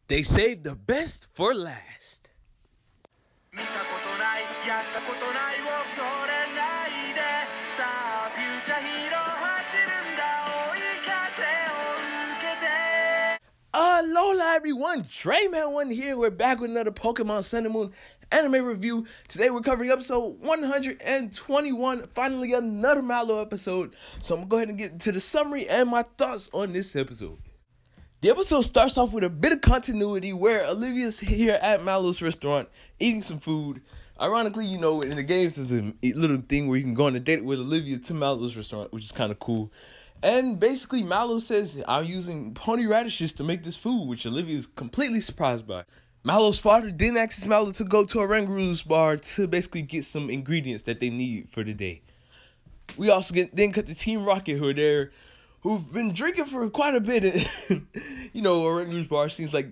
They saved the best for last. Alola everyone, Drayman1 here. We're back with another Pokemon Sun and Moon anime review. Today we're covering episode 121, finally another Mallow episode. So I'm gonna go ahead and get into the summary and my thoughts on this episode. The episode starts off with a bit of continuity where Olivia's here at Mallow's restaurant eating some food. Ironically, you know, in the games there's a little thing where you can go on a date with Olivia to Mallow's restaurant, which is kind of cool. And basically, Mallow says, I'm using pony radishes to make this food, which Olivia is completely surprised by. Mallow's father then asks Mallow to go to Oranguru's bar to basically get some ingredients that they need for the day. We also then cut to Team Rocket, who are there, who've been drinking for quite a bit. You know, Oranguru's bar seems like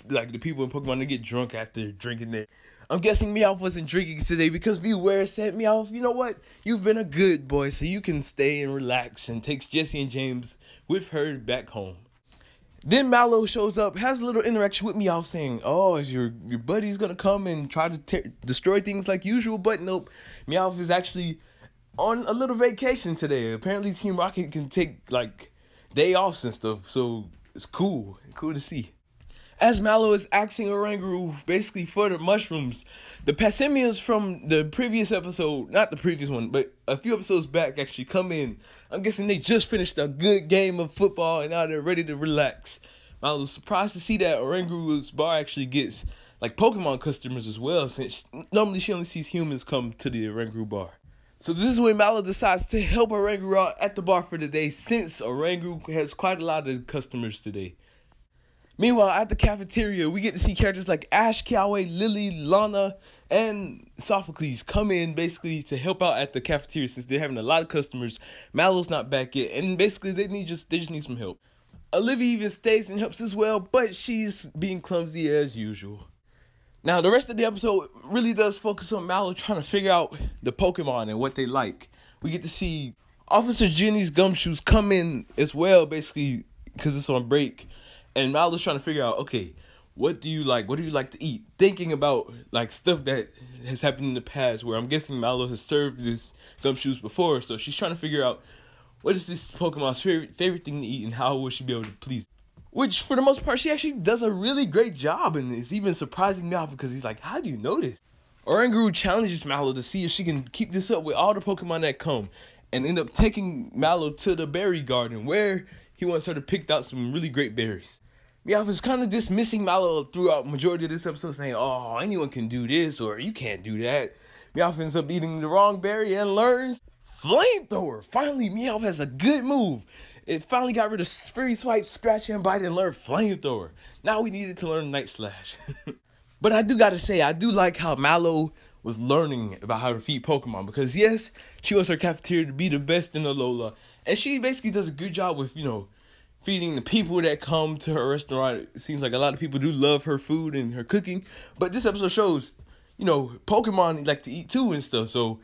the people in Pokemon, they get drunk after drinking there. I'm guessing Meowth wasn't drinking today because Beware said, Meowth, you know what? You've been a good boy, so you can stay and relax, and takes Jessie and James with her back home. Then Mallow shows up, has a little interaction with Meowth saying, oh, is your buddy's gonna come and try to destroy things like usual? But nope, Meowth is actually on a little vacation today. Apparently Team Rocket can take like day offs and stuff, so it's cool to see. As Mallow is asking Oranguru basically for the mushrooms, the Passimians from the previous episode, not the previous one, but a few episodes back actually come in. I'm guessing they just finished a good game of football and now they're ready to relax. Mallow's surprised to see that Oranguru's bar actually gets like Pokemon customers as well, since normally she only sees humans come to the Oranguru bar. So this is when Mallow decides to help Oranguru out at the bar for the day, since Oranguru has quite a lot of customers today. Meanwhile, at the cafeteria, we get to see characters like Ash, Kiawe, Lily, Lana, and Sophocles come in basically to help out at the cafeteria since they're having a lot of customers. Mallow's not back yet, and basically they just need some help. Olivia even stays and helps as well, but she's being clumsy as usual. Now, the rest of the episode really does focus on Mallow trying to figure out the Pokemon and what they like. We get to see Officer Jenny's gumshoes come in as well, basically because it's on break. And Mallow's trying to figure out, okay, what do you like? What do you like to eat? Thinking about like stuff that has happened in the past, where I'm guessing Mallow has served this gumshoes before. So she's trying to figure out what is this Pokemon's favorite thing to eat and how will she be able to please. Which, for the most part, she actually does a really great job, and it's even surprising Mallow because he's like, how do you know this? Oranguru challenges Mallow to see if she can keep this up with all the Pokemon that come, and end up taking Mallow to the berry garden where he wants her to pick out some really great berries. Meowth is kind of dismissing Mallow throughout majority of this episode, saying, oh, anyone can do this, or you can't do that. Meowth ends up eating the wrong berry and learns Flamethrower. Finally, Meowth has a good move. It finally got rid of Fury Swipe, Scratch and Bite, and learned Flamethrower. Now we needed to learn Night Slash. But I do gotta say, I do like how Mallow was learning about how to feed Pokemon, because yes, she wants her cafeteria to be the best in Alola, and she basically does a good job with, you know, feeding the people that come to her restaurant. It seems like a lot of people do love her food and her cooking. But this episode shows, you know, Pokemon like to eat too and stuff. So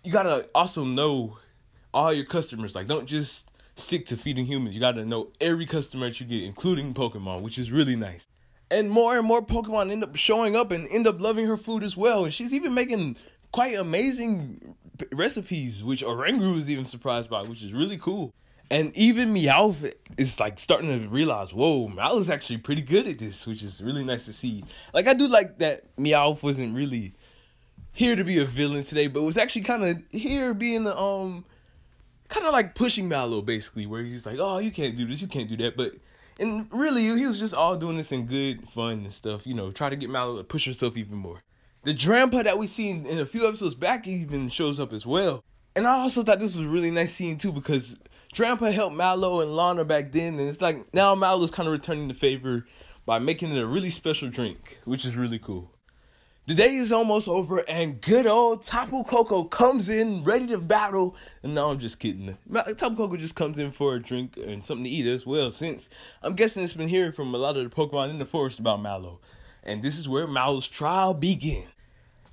you gotta also know all your customers. Like, don't just stick to feeding humans. You gotta know every customer that you get, including Pokemon, which is really nice. And more Pokemon end up showing up and end up loving her food as well. And she's even making quite amazing recipes, which Oranguru is even surprised by, which is really cool. And even Meowth is like starting to realize, whoa, Mallow's actually pretty good at this, which is really nice to see. Like, I do like that Meowth wasn't really here to be a villain today, but was actually kind of here being the, kind of like pushing Mallow, basically, where he's like, oh, you can't do this, you can't do that. But, and really, he was just all doing this in good fun and stuff, you know, try to get Mallow to push herself even more. The Drampa that we seen in a few episodes back even shows up as well. And I also thought this was a really nice scene too, because Drampa helped Mallow and Lana back then, and it's like now Mallow's kind of returning the favor by making it a really special drink, which is really cool. The day is almost over, and good old Tapu Koko comes in ready to battle. And no, I'm just kidding. Tapu Koko just comes in for a drink and something to eat as well, since I'm guessing it's been hearing from a lot of the Pokemon in the forest about Mallow. And this is where Mallow's trial begins.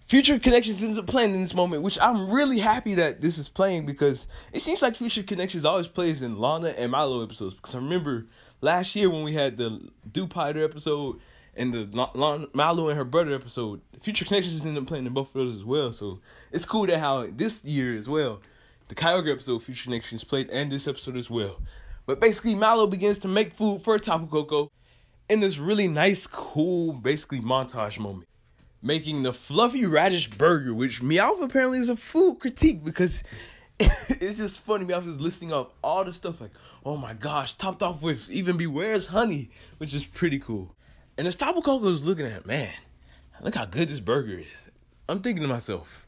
Future Connections ends up playing in this moment, which I'm really happy that this is playing, because it seems like Future Connections always plays in Lana and Mallow episodes. Because I remember, last year when we had the Dupider episode and the Mallow and her brother episode. Future Connections ended up playing in both of those as well. So it's cool that how this year as well, the Kyogre episode, Future Connections played, and this episode as well. But basically, Mallow begins to make food for Tapu Koko in this really nice, cool, basically montage moment. Making the fluffy radish burger, which Meowth apparently is a food critique because it's just funny. Meowth is listing off all the stuff like, oh my gosh, topped off with even Beware's honey, which is pretty cool. And as Tapu Koko is looking at it, man, look how good this burger is. I'm thinking to myself,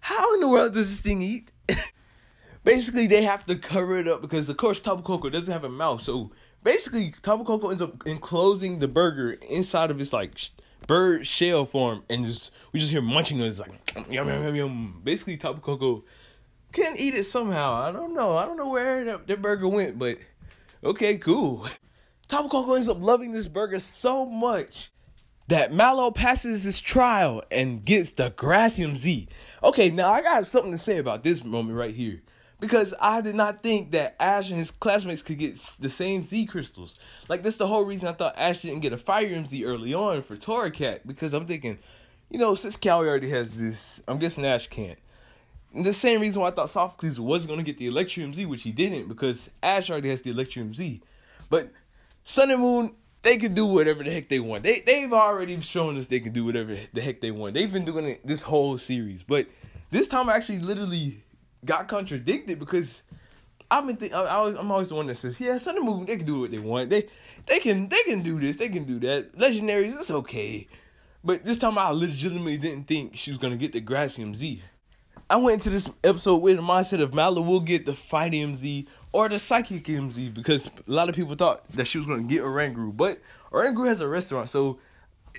how in the world does this thing eat? Basically, they have to cover it up because, of course, Tapu Koko doesn't have a mouth. So, basically, Tapu Koko ends up enclosing the burger inside of its, like, bird shell form. And we just hear munching on it. It's like, yum, yum, yum, yum. Basically, Tapu Koko can eat it somehow. I don't know where that burger went, but okay, cool. Tapu Koko ends up loving this burger so much that Mallow passes his trial and gets the Gracium Z. Okay, now I got something to say about this moment right here. Because I did not think that Ash and his classmates could get the same Z crystals. Like, that's the whole reason I thought Ash didn't get a Fire MZ early on for Torracat. Because I'm thinking, you know, since Callie already has this, I'm guessing Ash can't. And the same reason why I thought Sophocles was going to get the Electrium Z, which he didn't. Because Ash already has the Electrium Z. But Sun and Moon, they can do whatever the heck they want. They've already shown us they can do whatever the heck they want. They've been doing it this whole series. But this time I actually literally got contradicted because I'm always the one that says, yeah, Sun and Moon, they can do what they want. They can do this, they can do that. Legendaries, it's okay. But this time I legitimately didn't think she was gonna get the Gracium Z. I went into this episode with the mindset of Mallow will get the Fight MZ or the Psychic MZ because a lot of people thought that she was gonna get Oranguru. But Oranguru has a restaurant, so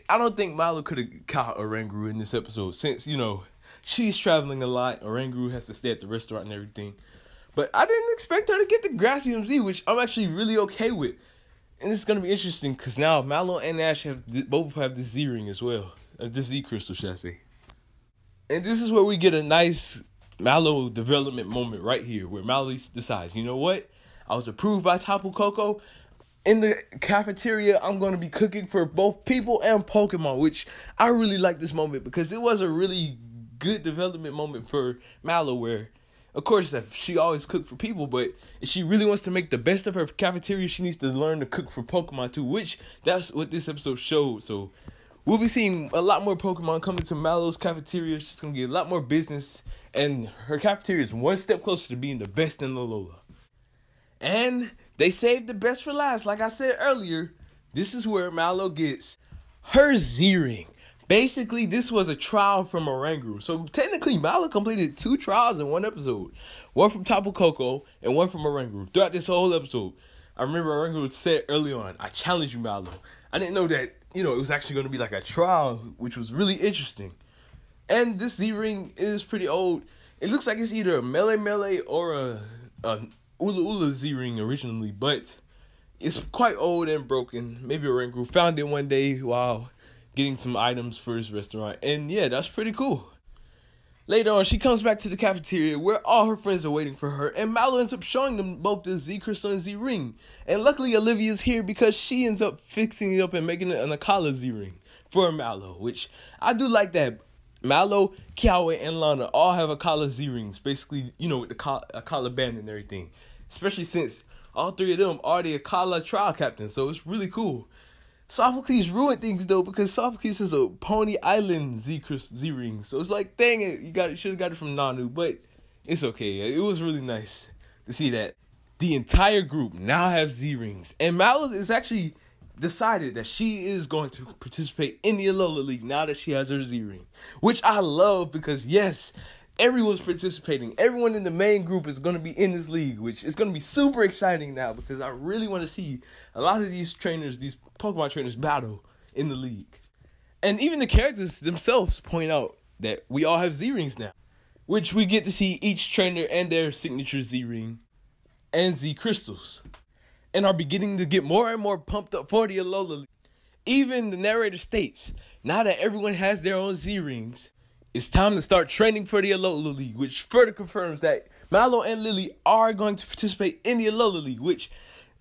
I don't think Mallow could have caught Oranguru in this episode since, you know, she's traveling a lot. Oranguru has to stay at the restaurant and everything. But I didn't expect her to get the Gracium Z, which I'm actually really okay with. And it's going to be interesting because now Mallow and Ash both have this Z-ring as well. This Z-crystal, should I say. And this is where we get a nice Mallow development moment right here. Where Mallow decides, you know what? I was approved by Tapu Koko. In the cafeteria, I'm going to be cooking for both people and Pokemon. Which I really like this moment because it was a really good development moment for Mallow where, of course, she always cooked for people, but if she really wants to make the best of her cafeteria, she needs to learn to cook for Pokemon too, which that's what this episode showed. So we'll be seeing a lot more Pokemon coming to Mallow's cafeteria. She's going to get a lot more business, and her cafeteria is one step closer to being the best in Alola. And they saved the best for last. Like I said earlier, this is where Mallow gets her Z-ring. Basically, this was a trial from Oranguru. So, technically, Mallow completed 2 trials in one episode. One from Tapu Koko and one from Oranguru. Throughout this whole episode, I remember Oranguru said early on, I challenge you, Mallow. I didn't know that, you know, it was actually going to be like a trial, which was really interesting. And this Z-ring is pretty old. It looks like it's either a Melee or a Ula Z-ring originally, but it's quite old and broken. Maybe Oranguru found it one day while getting some items for his restaurant. And yeah, that's pretty cool. Later on, she comes back to the cafeteria where all her friends are waiting for her. And Mallow ends up showing them both the Z Crystal and Z Ring. And luckily, Olivia's here because she ends up fixing it up and making it an Akala Z Ring for Mallow. Which, I do like that. Mallow, Kiawe, and Lana all have Akala Z Rings. Basically, you know, with the Akala band and everything. Especially since all 3 of them are the Akala trial captains. So it's really cool. Sophocles ruined things though because Sophocles has a Pony Island Z-ring. So it's like, dang it, you should have got it from Nanu, but it's okay. It was really nice to see that the entire group now have Z-rings. And Mallow is actually decided that she is going to participate in the Alola League now that she has her Z-ring. Which I love because, yes, everyone's participating. Everyone in the main group is going to be in this league, which is going to be super exciting now because I really want to see a lot of these trainers, these Pokemon trainers, battle in the league. And even the characters themselves point out that we all have Z-rings now, which we get to see each trainer and their signature Z-ring and Z-crystals, and are beginning to get more and more pumped up for the Alola League. Even the narrator states, now that everyone has their own Z-rings, it's time to start training for the Alola League, which further confirms that Mallow and Lily are going to participate in the Alola League, which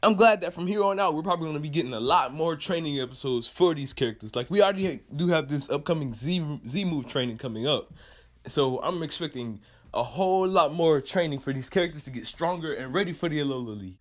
I'm glad that from here on out, we're probably going to be getting a lot more training episodes for these characters. Like, we already do have this upcoming Z-move training coming up. So, I'm expecting a whole lot more training for these characters to get stronger and ready for the Alola League.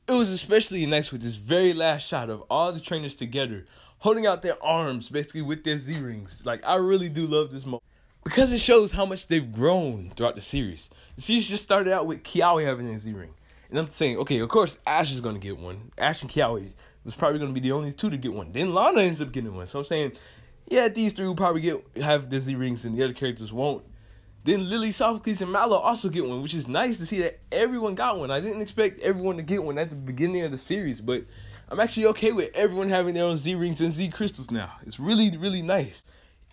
It was especially nice with this very last shot of all the trainers together, holding out their arms, basically with their Z-rings. Like, I really do love this moment, because it shows how much they've grown throughout the series. The series just started out with Kiawe having a Z-ring. And I'm saying, okay, of course, Ash is going to get one. Ash and Kiawe was probably going to be the only two to get one. Then Lana ends up getting one. So I'm saying, yeah, these three will probably have the Z-rings and the other characters won't. Then Lily, Sophocles, and Mallow also get one, which is nice to see that everyone got one. I didn't expect everyone to get one at the beginning of the series, but I'm actually okay with everyone having their own Z-rings and Z-crystals now. It's really, really nice.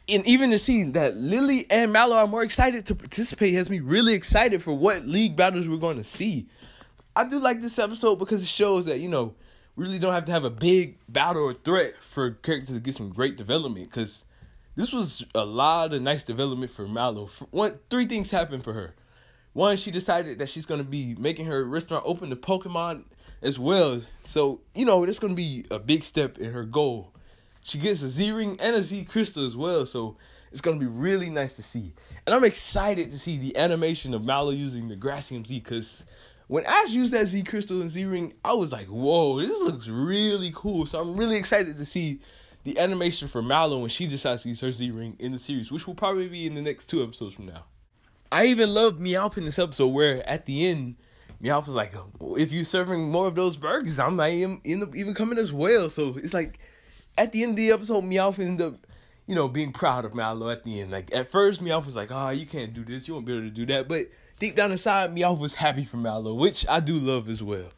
And even to see that Lily and Mallow are more excited to participate has me really excited for what league battles we're going to see. I do like this episode because it shows that, you know, we really don't have to have a big battle or threat for characters to get some great development, because this was a lot of nice development for Mallow. Three things happened for her. One, she decided that she's going to be making her restaurant open to Pokemon as well. So, you know, that's going to be a big step in her goal. She gets a Z-ring and a Z-crystal as well, so it's going to be really nice to see. And I'm excited to see the animation of Mallow using the Gracium Z, because when Ash used that Z-crystal and Z-ring, I was like, whoa, this looks really cool. So I'm really excited to see the animation for Mallow when she decides to use her Z-ring in the series, which will probably be in the next 2 episodes from now. I even loved Meowth in this episode, where at the end, Meowth was like, if you're serving more of those burgers, I might end up even coming as well. So it's like, at the end of the episode, Meowth ended up, you know, being proud of Mallow at the end. Like, at first, Meowth was like, oh, you can't do this, you won't be able to do that. But deep down inside, Meowth was happy for Mallow, which I do love as well.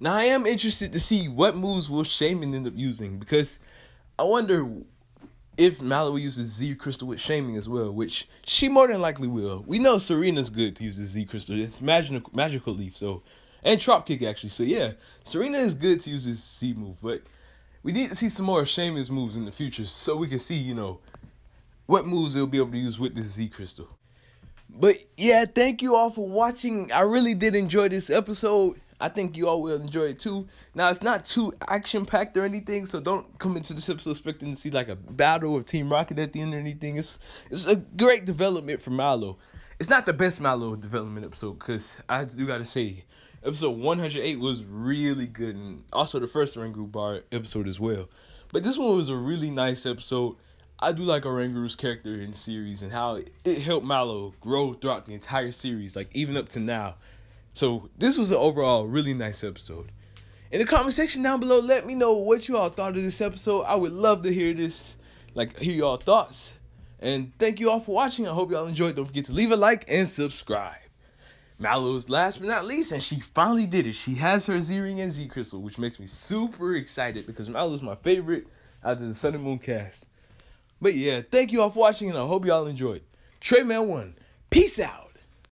Now, I am interested to see what moves will Shaman end up using, because I wonder if Mallow will use the Z-crystal with Shaming as well, which she more than likely will. We know Serena's good to use the Z-crystal. It's magical leaf, so, and Trop Kick actually. So yeah, Serena is good to use this Z move, but we need to see some more of Shaman's moves in the future so we can see, you know, what moves they'll be able to use with this Z-crystal. But yeah, thank you all for watching. I really did enjoy this episode. I think you all will enjoy it too. Now, it's not too action-packed or anything, so don't come into this episode expecting to see like a battle of Team Rocket at the end or anything. It's a great development for Mallow. It's not the best Mallow development episode, because I do got to say, episode 108 was really good, and also the first Oranguru Bar episode as well. But this one was a really nice episode. I do like Oranguru's character in the series and how it helped Mallow grow throughout the entire series, like even up to now. So this was an overall really nice episode. In the comment section down below, let me know what you all thought of this episode. I would love to hear this, hear y'all thoughts. And thank you all for watching. I hope y'all enjoyed. Don't forget to leave a like and subscribe. Mallow's last but not least, and she finally did it. She has her Z-Ring and Z-Crystal, which makes me super excited because Mallow's my favorite out of the Sun and Moon cast. But yeah, thank you all for watching, and I hope y'all enjoyed. TreyMan1, peace out.